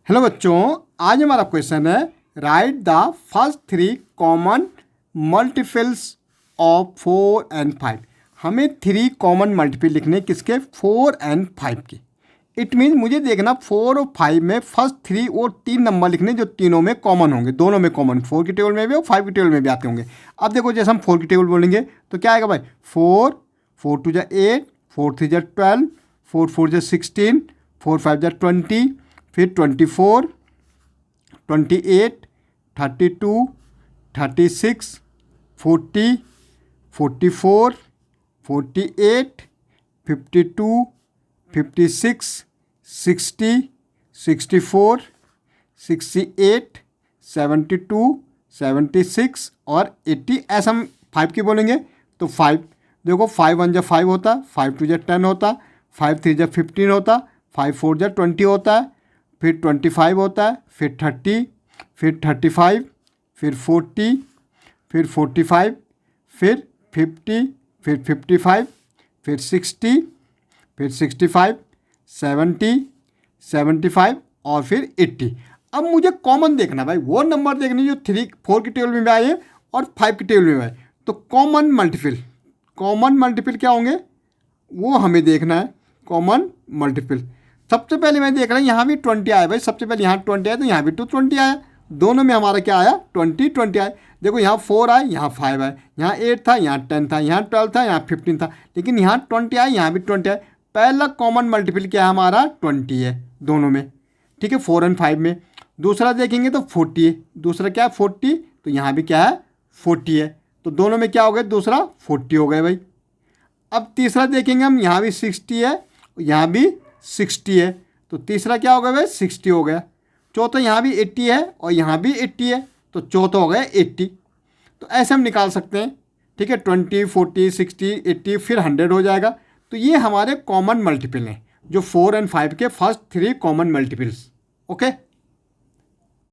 Hello बच्चों, आज हमारा क्वेश्चन है right the first 3 common multiples of 4 and 5। हमें 3 कॉमन मल्टीपल लिखने किसके 4 एंड 5 के। इट मीन मुझे देखना 4 और 5 में फर्स्ट 3 और 3 नंबर लिखने जो तीनों में कॉमन होंगे, दोनों में कॉमन, 4 की टेबल में भी और 5 की टेबल में भी आते होंगे। अब देखो जैसे हम 4 की टेबल बोलेंगे तो क्या आएगा भाई, 4 4 2 8, 4 3 12, 4 4 16, 4 5 20, फिर 24, 28, 32, 36, 40, 44, 48, 52, 56, 60, 64, 68, 72, 76 और 80। ऐसा हम 5 की बोलेंगे तो 5 देखो, 5 1 5 होता, 5 2 10 होता, 5 3 15 होता, 5 4 20 होता है, फिर 25 होता है, फिर 30, फिर 35, फिर 40, फिर 45, फिर 50, फिर 55, फिर 60, फिर 65, 70, 75 और फिर 80। अब मुझे कॉमन देखना भाई, वो नंबर देखने जो 4 की टेबल में भी आए और 5 की टेबल में भी आए। तो कॉमन मल्टीपल क्या होंगे वो हमें देखना है। कॉमन मल्टीपल सबसे पहले मैं देख रहा हूँ, यहाँ भी 20 आया भाई। सबसे पहले यहाँ 20 आया तो यहाँ भी 20 आया। दोनों में हमारा क्या आया, 20 आया। देखो यहाँ 4 आए, यहाँ 5 आए, यहाँ 8 था, यहाँ 10 था, यहाँ 12 था, यहाँ 15 था, लेकिन यहाँ 20 आए, यहाँ भी 20 आए। पहला कॉमन मल्टीपल क्या है हमारा, 20 है दोनों में, ठीक है, 4 एंड 5 में। दूसरा देखेंगे तो 40 है। दूसरा क्या है 40, तो यहाँ भी क्या है 40 है। तो दोनों में क्या हो गया, दूसरा 40 हो गया भाई। अब तीसरा देखेंगे हम, यहाँ भी 60 है, यहाँ भी 60 है, तो तीसरा क्या हो गया भाई, 60 हो गया। चौथा यहाँ भी 80 है और यहाँ भी 80 है, तो चौथा हो गया 80। तो ऐसे हम निकाल सकते हैं, ठीक है, 20 40 60 80 फिर 100 हो जाएगा। तो ये हमारे कॉमन मल्टीपल हैं, जो 4 एंड 5 के फर्स्ट 3 कॉमन मल्टीपल्स। ओके।